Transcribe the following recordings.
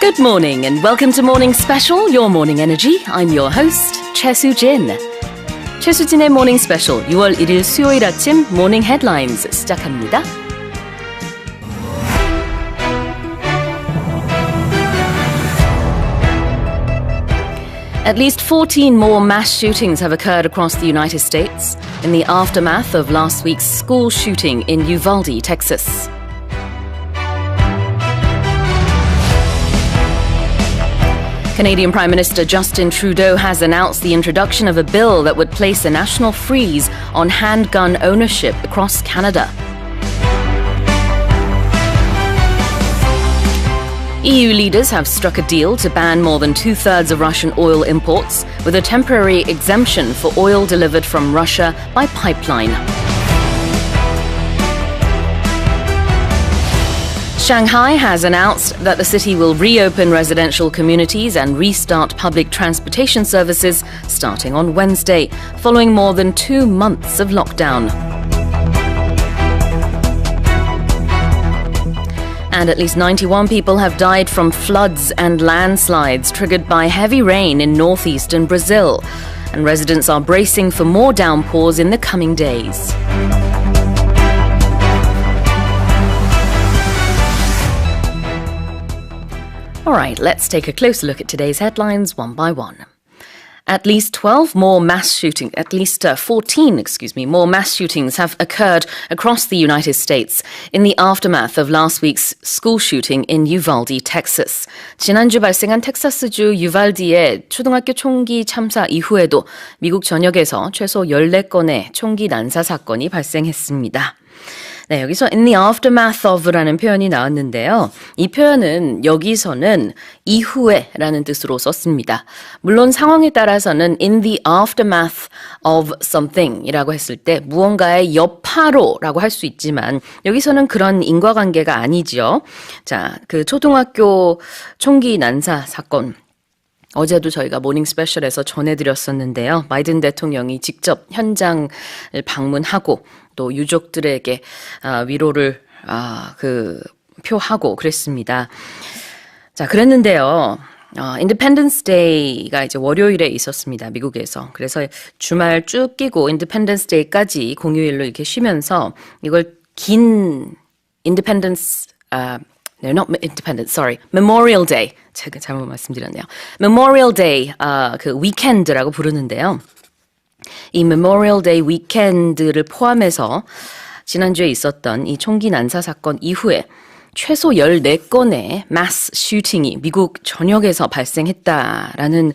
Good morning and welcome to Morning Special, your morning energy. I'm your host, 최수진. 최수진의 Morning Special 6월 1일 수요일 아침 Morning Headlines 시작합니다. At least 14 more mass shootings have occurred across the United States in the aftermath of last week's school shooting in Uvalde, Texas. Canadian Prime Minister Justin Trudeau has announced the introduction of a bill that would place a national freeze on handgun ownership across Canada. EU leaders have struck a deal to ban more than two-thirds of Russian oil imports, with a temporary exemption for oil delivered from Russia by pipeline. Shanghai has announced that the city will reopen residential communities and restart public transportation services starting on Wednesday, following more than 2 months of lockdown. And at least 91 people have died from floods and landslides triggered by heavy rain in northeastern Brazil. And residents are bracing for more downpours in the coming days. All right, let's take a closer look at today's headlines one by one. At least 14 more mass shootings have occurred across the United States in the aftermath of last week's school shooting in Uvalde, Texas. 지난주 발생한 텍사스주 유발디의 초등학교 총기 참사 이후에도 미국 전역에서 최소 14건의 총기 난사 사건이 발생했습니다. 네, 여기서 in the aftermath of라는 표현이 나왔는데요. 이 표현은 여기서는 이후에 라는 뜻으로 썼습니다. 물론 상황에 따라서는 in the aftermath of something 이라고 했을 때 무언가의 여파로 라고 할 수 있지만 여기서는 그런 인과관계가 아니죠. 자, 그 초등학교 총기 난사 사건. 어제도 저희가 모닝 스페셜에서 전해드렸었는데요. 바이든 대통령이 직접 현장을 방문하고 또 유족들에게 위로를 표하고 그랬습니다. 자, 그랬는데요. 인디펜던스 데이가 이제 월요일에 있었습니다. 미국에서. 그래서 주말 쭉 끼고 인디펜던스 데이까지 공휴일로 이렇게 쉬면서 이걸 긴 인디펜던스 No, not Independence, sorry. Memorial Day. 제가 잘못 말씀드렸네요. Memorial Day, 그 위켄드라고 부르는데요. 이 Memorial Day 위켄드를 포함해서 지난주에 있었던 이 총기 난사 사건 이후에 최소 14건의 mass shooting이 미국 전역에서 발생했다라는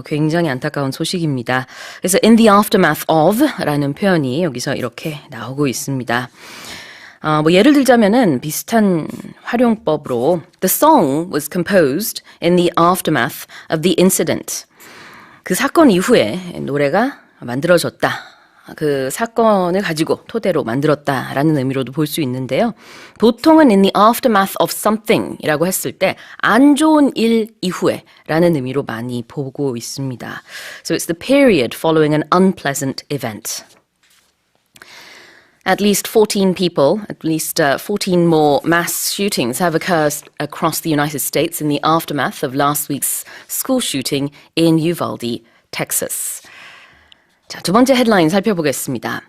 굉장히 안타까운 소식입니다. 그래서 in the aftermath of 라는 표현이 여기서 이렇게 나오고 있습니다. 예를 들자면은 비슷한 활용법으로 The song was composed in the aftermath of the incident. 그 사건 이후에 노래가 만들어졌다. 그 사건을 가지고 토대로 만들었다라는 의미로도 볼 수 있는데요. 보통은 in the aftermath of something 이라고 했을 때 안 좋은 일 이후에 라는 의미로 많이 보고 있습니다. So it's the period following an unpleasant event. At least 14 more mass shootings have occurred across the United States in the aftermath of last week's school shooting in Uvalde, Texas. 자, 두 번째 헤드라인 살펴보겠습니다.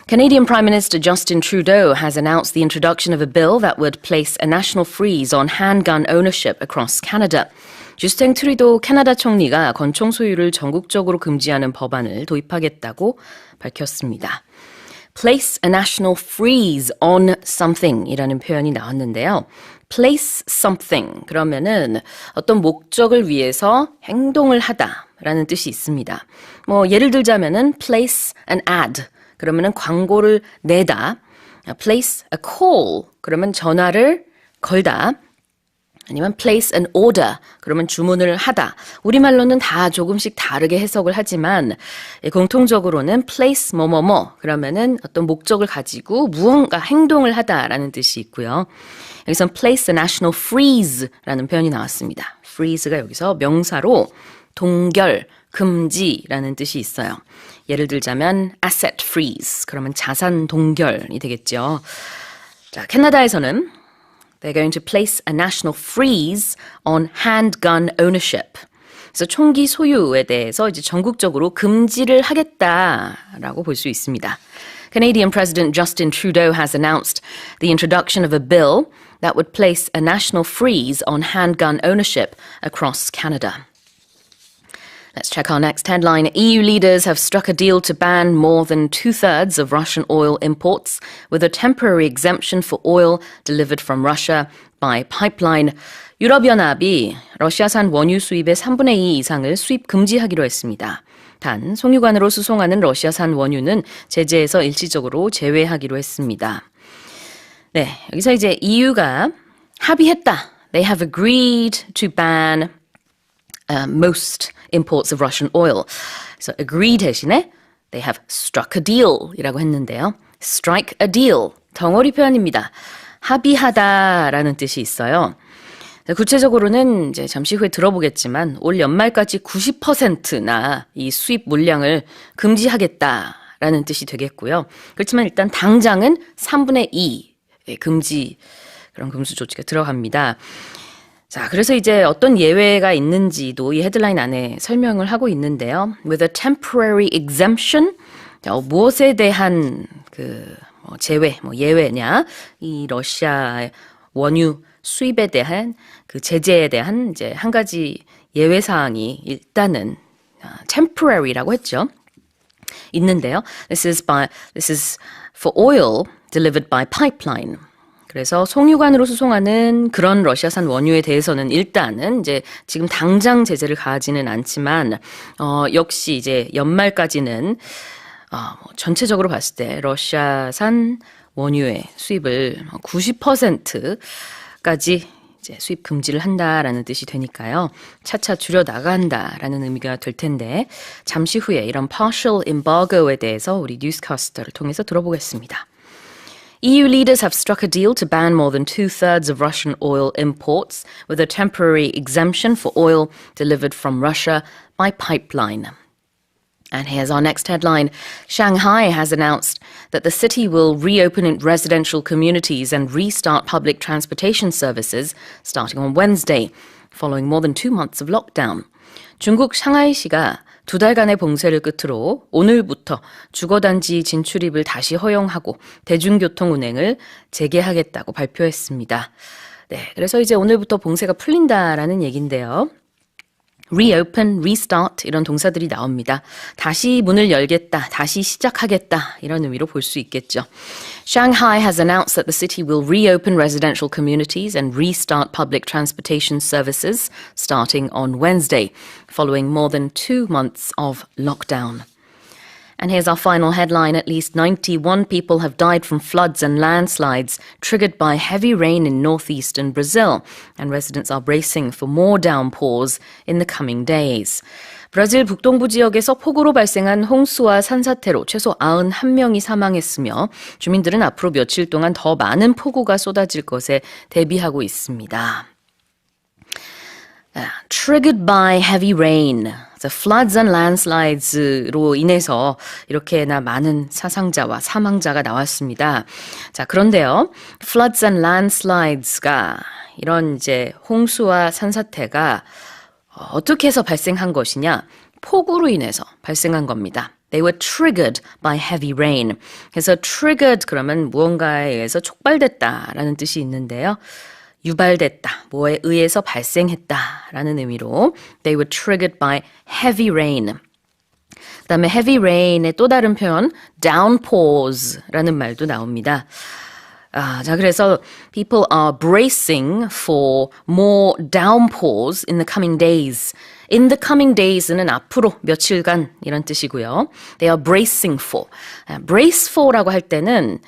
Canadian Prime Minister Justin Trudeau has announced the introduction of a bill that would place a national freeze on handgun ownership across Canada. 주스틴 트루도 캐나다 총리가 권총 소유를 전국적으로 금지하는 법안을 도입하겠다고 밝혔습니다. Place a national freeze on something 이라는 표현이 나왔는데요. Place something 그러면은 어떤 목적을 위해서 행동을 하다라는 뜻이 있습니다. 예를 들자면은 place an ad 그러면은 광고를 내다. Place a call 그러면 전화를 걸다. 아니면 place an order, 그러면 주문을 하다. 우리말로는 다 조금씩 다르게 해석을 하지만 공통적으로는 place 뭐뭐뭐, 그러면은 어떤 목적을 가지고 무언가 행동을 하다라는 뜻이 있고요. 여기선 place a national freeze라는 표현이 나왔습니다. freeze가 여기서 명사로 동결, 금지라는 뜻이 있어요. 예를 들자면 asset freeze, 그러면 자산 동결이 되겠죠. 자, 캐나다에서는 they're going to place a national freeze on handgun ownership. 그래서 총기 소유에 대해서 이제 전국적으로 금지를 하겠다라고 볼 수 있습니다. Canadian President Justin Trudeau has announced the introduction of a bill that would place a national freeze on handgun ownership across Canada. Let's check our next headline. EU leaders have struck a deal to ban more than two-thirds of Russian oil imports with a temporary exemption for oil delivered from Russia by pipeline. 유럽연합이 러시아산 원유 수입의 3분의 2 이상을 수입 금지하기로 했습니다. 단, 송유관으로 수송하는 러시아산 원유는 제재에서 일시적으로 제외하기로 했습니다. 네, 여기서 이제 EU가 합의했다. They have agreed to ban most imports of Russian oil. 그래서 agree 대신에 they have struck a deal 이라고 했는데요. strike a deal, 덩어리 표현입니다. 합의하다라는 뜻이 있어요. 구체적으로는 이제 잠시 후에 들어보겠지만 올 연말까지 90%나 이 수입 물량을 금지하겠다라는 뜻이 되겠고요. 그렇지만 일단 당장은 3분의 2 금지 그런 금수 조치가 들어갑니다. 자, 그래서 이제 어떤 예외가 있는지도 이 헤드라인 안에 설명을 하고 있는데요. With a temporary exemption, 무엇에 대한 제외, 예외냐? 이 러시아 원유 수입에 대한 그 제재에 대한 이제 한 가지 예외 사항이 일단은 temporary라고 했죠. 있는데요. This is for oil delivered by pipeline. 그래서 송유관으로 수송하는 그런 러시아산 원유에 대해서는 일단은 이제 지금 당장 제재를 가하지는 않지만 역시 이제 연말까지는 전체적으로 봤을 때 러시아산 원유의 수입을 90%까지 이제 수입 금지를 한다라는 뜻이 되니까요. 차차 줄여 나간다라는 의미가 될 텐데 잠시 후에 이런 partial embargo에 대해서 우리 뉴스캐스터를 통해서 들어보겠습니다. EU leaders have struck a deal to ban more than two-thirds of Russian oil imports with a temporary exemption for oil delivered from Russia by pipeline. And here's our next headline. Shanghai has announced that the city will reopen its residential communities and restart public transportation services starting on Wednesday, following more than 2 months of lockdown. 중국 상하이시가 2달간의 봉쇄를 끝으로 오늘부터 주거단지 진출입을 다시 허용하고 대중교통 운행을 재개하겠다고 발표했습니다. 네, 그래서 이제 오늘부터 봉쇄가 풀린다라는 얘기인데요. reopen, restart 이런 동사들이 나옵니다. 다시 문을 열겠다, 다시 시작하겠다 이런 의미로 볼 수 있겠죠. Shanghai has announced that the city will reopen residential communities and restart public transportation services starting on Wednesday, following more than 2 months of lockdown. And here's our final headline. At least 91 people have died from floods and landslides triggered by heavy rain in northeastern Brazil, and residents are bracing for more downpours in the coming days. 브라질 북동부 지역에서 폭우로 발생한 홍수와 산사태로 최소 91명이 사망했으며 주민들은 앞으로 며칠 동안 더 많은 폭우가 쏟아질 것에 대비하고 있습니다. Triggered by heavy rain. floods and landslide로 인해서 이렇게나 많은 사상자와 사망자가 나왔습니다. 자, 그런데요. floods and landslides가 이런 이제 홍수와 산사태가 어떻게 해서 발생한 것이냐? 폭우로 인해서 발생한 겁니다. They were triggered by heavy rain. 그래서 triggered 그러면 무언가에 의해서 촉발됐다라는 뜻이 있는데요. 유발됐다, 뭐에 의해서 발생했다라는 의미로 They were triggered by heavy rain. 그 다음에 heavy rain의 또 다른 표현 downpours라는 말도 나옵니다. 자, 그래서 people are bracing for more downpours in the coming days. In the coming days는 앞으로 며칠간 이런 뜻이고요. They are bracing for. brace for라고 할 때는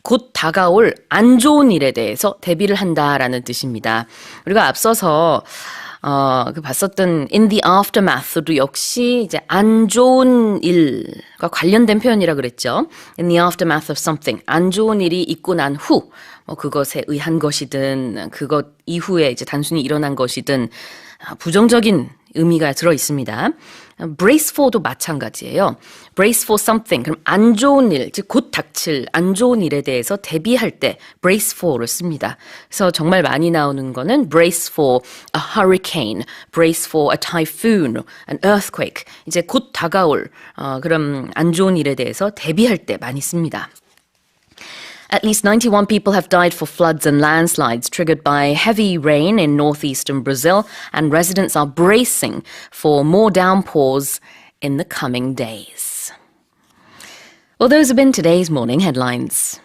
곧 다가올 안 좋은 일에 대해서 대비를 한다라는 뜻입니다. 우리가 앞서서 봤었던 in the aftermath도 역시 이제 안 좋은 일과 관련된 표현이라 그랬죠. In the aftermath of something. 안 좋은 일이 있고 난 후, 그것에 의한 것이든 그것 이후에 이제 단순히 일어난 것이든 부정적인 의미가 들어 있습니다. brace for도 마찬가지예요. brace for something, 그럼 안 좋은 일, 즉 곧 닥칠 안 좋은 일에 대해서 대비할 때 brace for를 씁니다. 그래서 정말 많이 나오는 거는 brace for a hurricane, brace for a typhoon, an earthquake. 이제 곧 다가올 그런 안 좋은 일에 대해서 대비할 때 많이 씁니다. At least 91 people have died for floods and landslides triggered by heavy rain in northeastern Brazil, and residents are bracing for more downpours in the coming days. Well, those have been today's morning headlines.